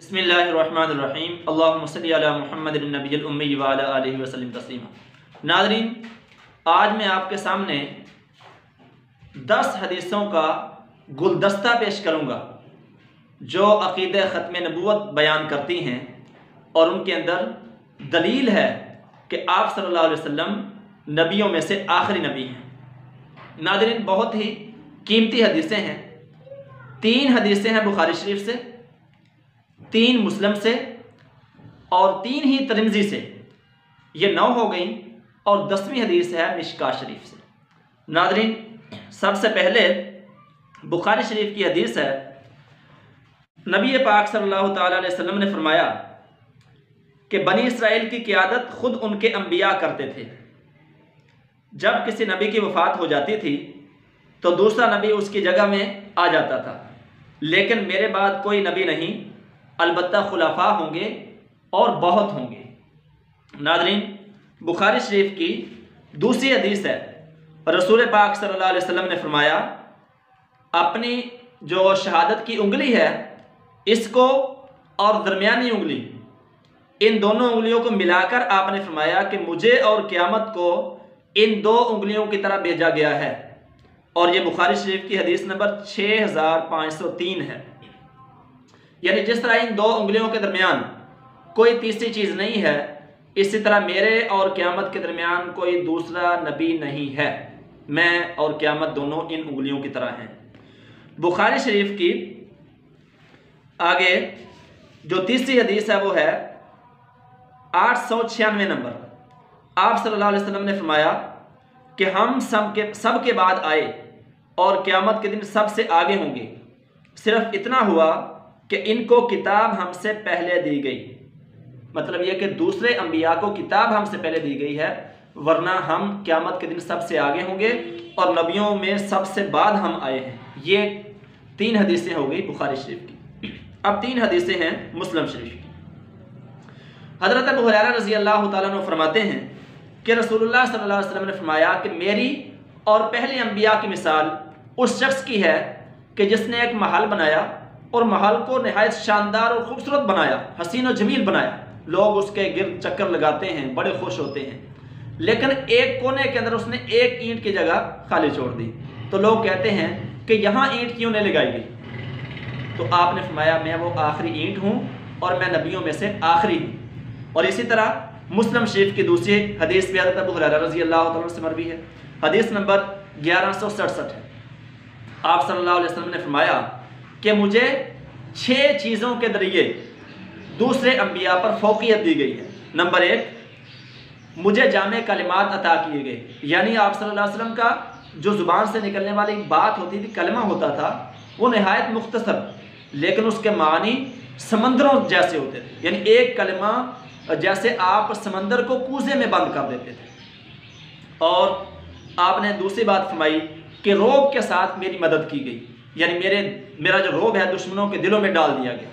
بسم اللہ الرحمن الرحیم اللہم صلی علی محمد النبی الامی وعلی آلہ وسلم تسلیما۔ ناظرین، آج میں آپ کے سامنے 10 حدیثوں کا گلدستہ پیش کروں گا جو عقیدہ ختم نبوت بیان کرتی ہیں اور ان کے اندر دلیل ہے کہ آپ صلی اللہ علیہ وسلم نبیوں میں سے آخری نبی ہیں۔ ناظرین، بہت ہی قیمتی حدیثیں ہیں۔ 3 حدیثیں ہیں بخاری شریف سے، 3 مسلم سے اور 3 ہی ترمذی سے، یہ 9 ہو گئیں، اور 10ویں حدیث ہے مشکاہ شریف سے۔ ناظرین، سب سے پہلے بخاری شریف کی حدیث ہے، نبی پاک صلی اللہ تعالیٰ علیہ وسلم نے فرمایا کہ بنی اسرائیل کی قیادت خود ان کے انبیاء کرتے تھے۔ جب کسی نبی کی وفات ہو جاتی تھی تو دوسرا نبی اس کی جگہ میں آ جاتا تھا، لیکن میرے بعد کوئی نبی نہیں، البتہ خلفاء ہوں گے اور بہت ہوں گے۔ ناظرین، بخاری شریف کی دوسری حدیث ہے، رسول پاک صلی اللہ علیہ وسلم نے فرمایا اپنی جو شہادت کی انگلی ہے اس کو اور درمیانی انگلی، ان دونوں انگلیوں کو ملا کر آپ نے فرمایا کہ مجھے اور قیامت کو ان 2 انگلیوں کی طرح بھیجا گیا ہے، اور یہ بخاری شریف کی حدیث نمبر 6503 ہے۔ یعنی جس طرح ان 2 انگلیوں کے درمیان کوئی تیسری چیز نہیں ہے، اسی طرح میرے اور قیامت کے درمیان کوئی دوسرا نبی نہیں ہے، میں اور قیامت دونوں ان انگلیوں کی طرح ہیں۔ بخاری شریف کی آگے جو تیسری حدیث ہے وہ ہے 896 نمبر۔ آپ صلی اللہ علیہ وسلم نے فرمایا کہ ہم سب کے بعد آئے اور قیامت کے دن سب سے آگے ہوں گے، صرف اتنا ہوا کہ ان کو کتاب ہم سے پہلے دی گئی۔ مطلب یہ کہ دوسرے انبیاء کو کتاب ہم سے پہلے دی گئی ہے، ورنہ ہم قیامت کے دن سب سے آگے ہوں گے اور نبیوں میں سب سے بعد ہم آئے ہیں۔ یہ 3 حدیثیں ہو گئی بخاری شریف کی۔ اب 3 حدیثیں ہیں مسلم شریف کی۔ حضرت ابو ہریرہ رضی اللہ تعالیٰ عنہ فرماتے ہیں کہ رسول اللہ صلی اللہ علیہ وسلم نے فرمایا کہ میری اور پہلے انبیاء کی مثال اس شخص کی ہے کہ جس نے ایک محل بنایا اور محل کو نہایت شاندار اور خوبصورت بنایا، حسین و جمیل بنایا، لوگ اس کے گرد چکر لگاتے ہیں، بڑے خوش ہوتے ہیں، لیکن ایک کونے کے اندر اس نے ایک اینٹ کی جگہ خالی چھوڑ دی، تو لوگ کہتے ہیں کہ یہاں اینٹ کیوں نہیں لگائی گئی؟ تو آپ نے فرمایا میں وہ آخری اینٹ ہوں اور میں نبیوں میں سے آخری ہوں۔ اور اسی طرح مسلم شریف کی دوسری حدیث بھی حضرت ابو ہریرہ رضی اللہ تعالیٰ عنہ سے مروی ہے، حدیث نمبر 1167 ہے۔ آپ صلی اللہ علیہ وسلم نے فرمایا کہ مجھے 6 چیزوں کے ذریعے دوسرے انبیاء پر فوقیت دی گئی ہے۔ نمبر 1، مجھے جامع کلمات عطا کیے گئے، یعنی آپ صلی اللہ علیہ وسلم کا جو زبان سے نکلنے والی بات ہوتی تھی، کلمہ ہوتا تھا، وہ نہایت مختصر لیکن اس کے معنی سمندروں جیسے ہوتے تھے، یعنی ایک کلمہ جیسے آپ سمندر کو کوزے میں بند کر دیتے تھے۔ اور آپ نے دوسری بات فرمائی کہ رعب کے ساتھ میری مدد کی گئی، یعنی میرا جو رعب ہے دشمنوں کے دلوں میں ڈال دیا گیا۔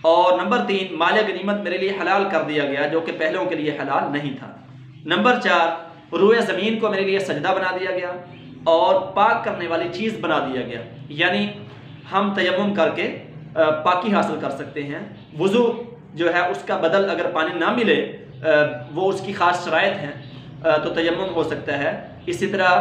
اور نمبر 3، مال غنیمت میرے لیے حلال کر دیا گیا جو کہ پہلوں کے لیے حلال نہیں تھا۔ نمبر 4، روئے زمین کو میرے لیے سجدہ بنا دیا گیا اور پاک کرنے والی چیز بنا دیا گیا، یعنی ہم تیمم کر کے پاکی حاصل کر سکتے ہیں۔ وضو جو ہے اس کا بدل اگر پانی نہ ملے، وہ اس کی خاص شرائط ہیں، تو تیمم ہو سکتا ہے۔ اسی طرح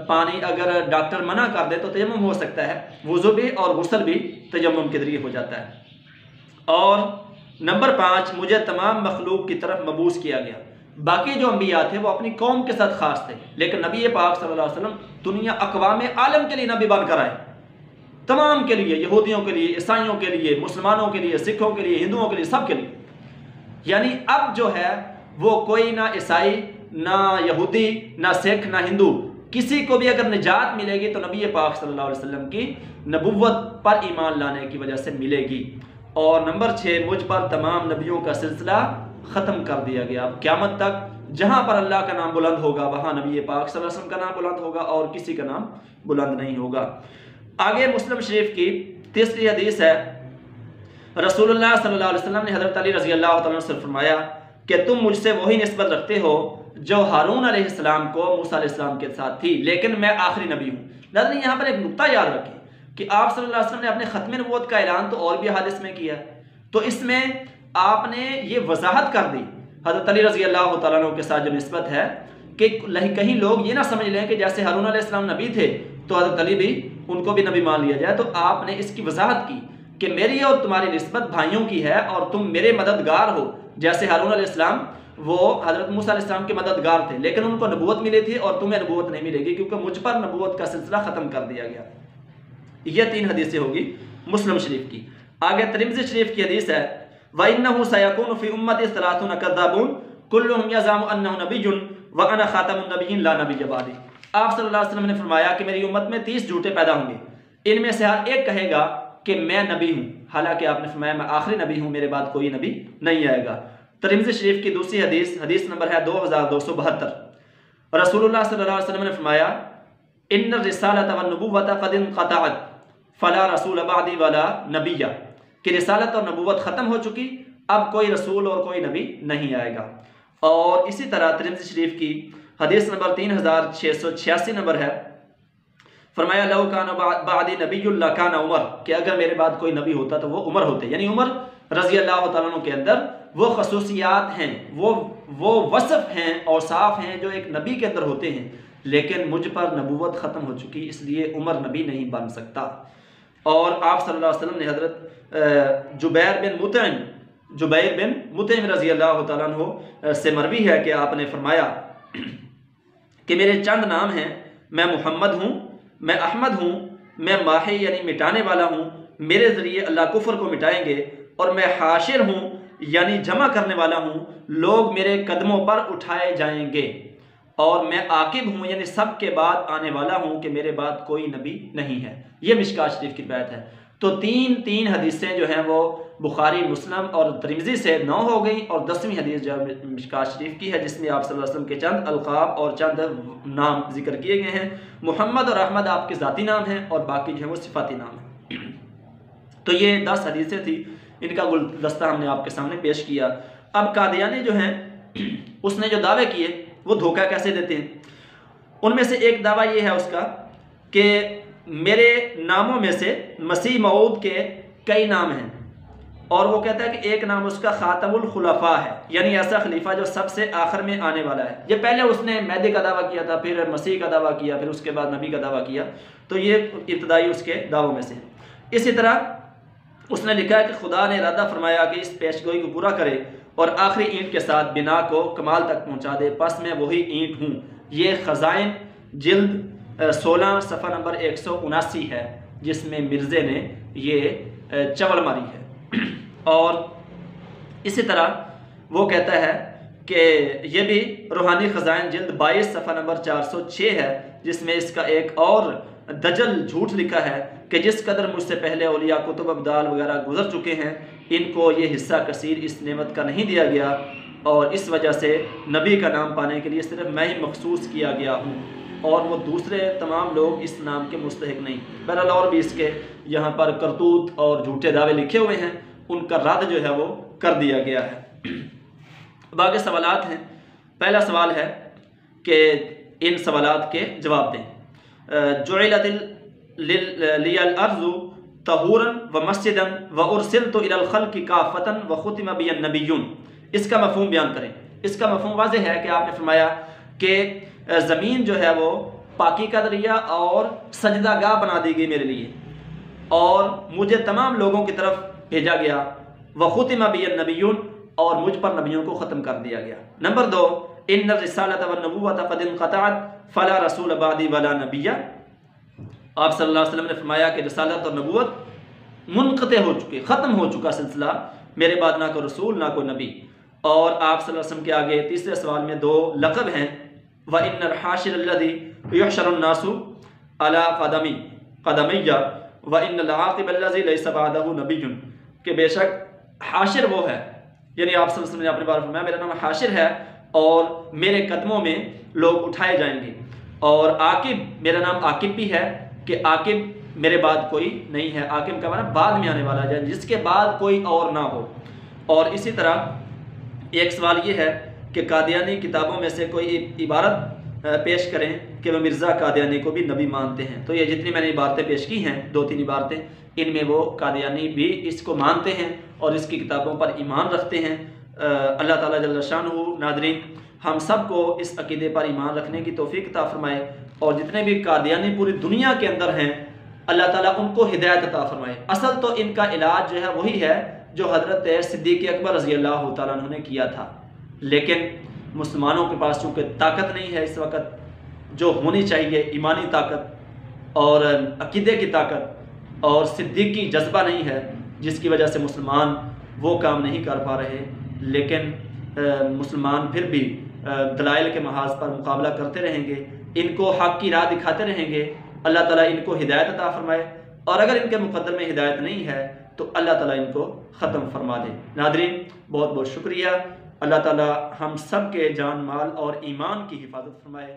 پانی اگر ڈاکٹر منع کر دے تو تیمم ہو سکتا ہے، وضو بھی اور غسل بھی تیمم کے ذریعے ہو جاتا ہے۔ اور نمبر 5، مجھے تمام مخلوق کی طرف مبعوث کیا گیا۔ باقی جو انبیاء تھے وہ اپنی قوم کے ساتھ خاص تھے، لیکن نبی پاک صلی اللہ علیہ وسلم دنیا اقوام عالم کے لیے نبی بن کر آئے، تمام کے لیے، یہودیوں کے لیے، عیسائیوں کے لیے، مسلمانوں کے لیے، سکھوں کے لیے، ہندوؤں کے لیے، سب کے لیے۔ یعنی اب جو ہے وہ کوئی نہ عیسائی، نہ یہودی، نہ سکھ، نہ ہندو، کسی کو بھی اگر نجات ملے گی تو نبی پاک صلی اللہ علیہ وسلم کی نبوت پر ایمان لانے کی وجہ سے ملے گی۔ اور نمبر 6، مجھ پر تمام نبیوں کا سلسلہ ختم کر دیا گیا۔ اب قیامت تک جہاں پر اللہ کا نام بلند ہوگا وہاں نبی پاک صلی اللہ علیہ وسلم کا نام بلند ہوگا اور کسی کا نام بلند نہیں ہوگا۔ آگے مسلم شریف کی تیسری حدیث ہے، رسول اللہ صلی اللہ علیہ وسلم نے حضرت علی رضی اللہ تعالیٰ عنہ سے فرمایا کہ تم مجھ سے وہی نسبت رکھتے ہو جو ہارون علیہ السلام کو موسیٰ علیہ السلام کے ساتھ تھی، لیکن میں آخری نبی ہوں۔ لہذا یہاں پر ایک نقطہ یاد رکھیں کہ آپ صلی اللہ علیہ وسلم نے اپنے ختم نبوت کا اعلان تو اور بھی حدیث میں کیا تو اس میں آپ نے یہ وضاحت کر دی حضرت علی رضی اللہ تعالیٰ عنہ کے ساتھ جو نسبت ہے کہ کہیں لوگ یہ نہ سمجھ لیں کہ جیسے ہارون علیہ السلام نبی تھے تو حضرت علی بھی ان کو بھی نبی مان لیا جائے. تو آپ نے اس کی وضاحت کی کہ میری اور تمہاری نسبت بھائیوں کی ہے اور تم میرے مددگار ہو. جیسے ہارون علیہ السلام وہ حضرت موسیٰ علیہ السلام کے مددگار تھے لیکن ان کو نبوت ملی تھی اور تمہیں نبوت نہیں ملے گی کیونکہ مجھ پر نبوت کا سلسلہ ختم کر دیا گیا. یہ 3 حدیثیں ہوگی مسلم شریف کی. آگے ترمذی شریف کی حدیث ہے وَإِنَّهُ سَيَكُونُ فِي أُمَّتِي 30 كَذَّابُونَ كُلُّهُمْ يَزْعُمُ أَنَّهُ نَبِيٌّ وَأَنَا خَاتَمُ النَّبِيِّينَ لَا نَبِيَّ بَعْدِي. آپ صلی اللہ علیہ وسلم نے فرمایا کہ میری امت میں 30 جھوٹے پیدا ہوں گے, ان میں سے ہر ایک کہے گا کہ میں نبی ہوں, حالانکہ آپ نے فرمایا میں آخری نبی ہوں, میرے بعد کوئی نبی نہیں آئے گا. ترمذی شریف کی دوسری حدیث نمبر ہے 2272. رسول اللہ صلی اللہ علیہ وسلم نے فرمایا ان الرسالۃ والنبوۃ قد انقطعت فلا رسول بعدی ولا نبی, کہ رسالت اور نبوت ختم ہو چکی, اب کوئی رسول اور کوئی نبی نہیں آئے گا. اور اسی طرح ترمذی شریف کی حدیث نمبر 3686 نمبر ہے, فرمایا لو کان بعدی نبی لکان عمر, کہ اگر میرے بعد کوئی نبی ہوتا تو وہ عمر ہوتے. یعنی عمر رضی اللہ تعالیٰ عنہ کے اندر وہ خصوصیات ہیں, وہ وصف ہیں اور صاف ہیں جو ایک نبی کے اندر ہوتے ہیں, لیکن مجھ پر نبوت ختم ہو چکی اس لیے عمر نبی نہیں بن سکتا. اور آپ صلی اللہ علیہ وسلم نے حضرت جبیر بن مطعم رضی اللہ تعالیٰ عنہ سے مروی ہے کہ آپ نے فرمایا کہ میرے چند نام ہیں, میں محمد ہوں, میں احمد ہوں, میں ماحی یعنی مٹانے والا ہوں, میرے ذریعے اللہ کفر کو مٹائیں گے, اور میں حاشر ہوں یعنی جمع کرنے والا ہوں, لوگ میرے قدموں پر اٹھائے جائیں گے, اور میں عاقب ہوں یعنی سب کے بعد آنے والا ہوں کہ میرے بعد کوئی نبی نہیں ہے. یہ مشکات شریف کی روایت ہے. تو تین حدیثیں جو ہیں وہ بخاری, مسلم اور ترمذی سے 9 ہو گئیں, اور 10ویں حدیث جو ہے مشکات شریف کی ہے جس میں آپ صلی اللہ علیہ وسلم کے چند القاب اور چند نام ذکر کیے گئے ہیں. محمد اور احمد آپ کے ذاتی نام ہیں اور باقی جو ہیں وہ صفاتی نام ہیں. تو یہ 10 حدیثیں تھیں, ان کا گلدستہ ہم نے آپ کے سامنے پیش کیا. اب قادیانی جو ہیں اس نے جو دعوے کیے وہ دھوکہ کیسے دیتے ہیں. ان میں سے ایک دعویٰ یہ ہے اس کا کہ میرے ناموں میں سے مسیح موعود کے کئی نام ہیں, اور وہ کہتا ہے کہ ایک نام اس کا خاتم الخلفاء ہے, یعنی ایسا خلیفہ جو سب سے آخر میں آنے والا ہے. یہ پہلے اس نے مہدی کا دعویٰ کیا تھا, پھر مسیح کا دعویٰ کیا, پھر اس کے بعد نبی کا دعویٰ کیا. تو یہ ابتدائی اس کے دعووں میں سے. اسی طرح اس نے لکھا ہے کہ خدا نے ارادہ فرمایا کہ اس پیشگوئی کو پورا کرے اور آخری اینٹ کے ساتھ بنا کو کمال تک پہنچا دے, پس میں وہی اینٹ ہوں. یہ خزائن جلد 16 صفحہ نمبر 179 ہے جس میں مرزے نے یہ چول ماری ہے. اور اسی طرح وہ کہتا ہے کہ یہ بھی روحانی خزائن جلد 22 صفحہ نمبر 406 ہے جس میں اس کا ایک اور دجل جھوٹ لکھا ہے کہ جس قدر مجھ سے پہلے اولیاء کتب ابدال وغیرہ گزر چکے ہیں ان کو یہ حصہ کثیر اس نعمت کا نہیں دیا گیا, اور اس وجہ سے نبی کا نام پانے کے لیے صرف میں ہی مخصوص کیا گیا ہوں, اور وہ دوسرے تمام لوگ اس نام کے مستحق نہیں. بہرحال اور بھی اس کے یہاں پر کرتوت اور جھوٹے دعوے لکھے ہوئے ہیں, ان کا رد جو ہے وہ کر دیا گیا ہے. باقی سوالات ہیں. پہلا سوال ہے کہ ان سوالات کے جواب دیں. جعلت لی الارض طہورا ومسجدا وارسلت الی الخلق کافۃ وختم بی النبیون. اس کا مفہوم بیان کریں. اس کا مفہوم واضح ہے کہ آپ نے فرمایا کہ زمین جو ہے وہ پاکی کا ذریعہ اور سجدہ گاہ بنا دی گئی میرے لیے, اور مجھے تمام لوگوں کی طرف بھیجا گیا. وختم بی النبیون, اور مجھ پر نبیوں کو ختم کر دیا گیا. نمبر 2, ان الرسالۃ والنبوۃ قد انقطعت فلا رسول بعدی ولا نبی. آپ صلی اللہ علیہ وسلم نے فرمایا کہ رسالت اور نبوت منقطع ہو چکے, ختم ہو چکا سلسلہ, میرے بعد نہ کوئی رسول نہ کوئی نبی. اور آپ صلی اللہ علیہ وسلم کے آگے تیسرے سوال میں 2 لقب ہیں. وَإِنَّ الْحَاشِرَ الَّذِي يُحْشَرُ النَّاسُ عَلَىٰ قَدَمَيَّ وَإِنَّ الْعَاقِبَ الَّذِي لَيْسَ بَعْدَهُ نَبِيٌّ. کہ بے شک حاشر وہ ہے, یعنی آپ صلی اللہ علیہ وسلم نے اپنے بارے میں فرمایا میرا نام حاشر ہے اور میرے قدموں میں لوگ اٹھائے جائیں گے, اور عاقب میرا نام عاقب بھی ہے کہ عاقب میرے بعد کوئی نہیں ہے. عاقب کا معنی بعد میں آنے والا ہے, جس کے بعد کوئی اور نہ ہو. اور اسی طرح ایک سوال یہ ہے کہ قادیانی کتابوں میں سے کوئی عبارت پیش کریں کہ وہ مرزا قادیانی کو بھی نبی مانتے ہیں. تو یہ جتنی میں نے عبارتیں پیش کی ہیں 2-3 عبارتیں, ان میں وہ قادیانی بھی اس کو مانتے ہیں اور اس کی کتابوں پر ایمان رکھتے ہیں۔ اللہ تعالیٰ جل شانہ ناظرین ہم سب کو اس عقیدے پر ایمان رکھنے کی توفیق عطا فرمائے، اور جتنے بھی قادیانی پوری دنیا کے اندر ہیں اللہ تعالیٰ ان کو ہدایت عطا فرمائے۔ اصل تو ان کا علاج جو ہے وہی ہے جو حضرت صدیق اکبر رضی اللہ تعالیٰ عنہ نے کیا تھا، لیکن مسلمانوں کے پاس چونکہ طاقت نہیں ہے اس وقت جو ہونی چاہیے، ایمانی طاقت اور عقیدے کی طاقت اور صدیقی جذبہ نہیں ہے، جس کی وجہ سے مسلمان وہ کام نہیں کر پا رہے۔ لیکن مسلمان پھر بھی دلائل کے محاذ پر مقابلہ کرتے رہیں گے، ان کو حق کی راہ دکھاتے رہیں گے۔ اللہ تعالیٰ ان کو ہدایت عطا فرمائے، اور اگر ان کے مقدر میں ہدایت نہیں ہے تو اللہ تعالیٰ ان کو ختم فرما دے۔ ناظرین بہت بہت شکریہ۔ اللہ تعالیٰ ہم سب کے جان مال اور ایمان کی حفاظت فرمائے۔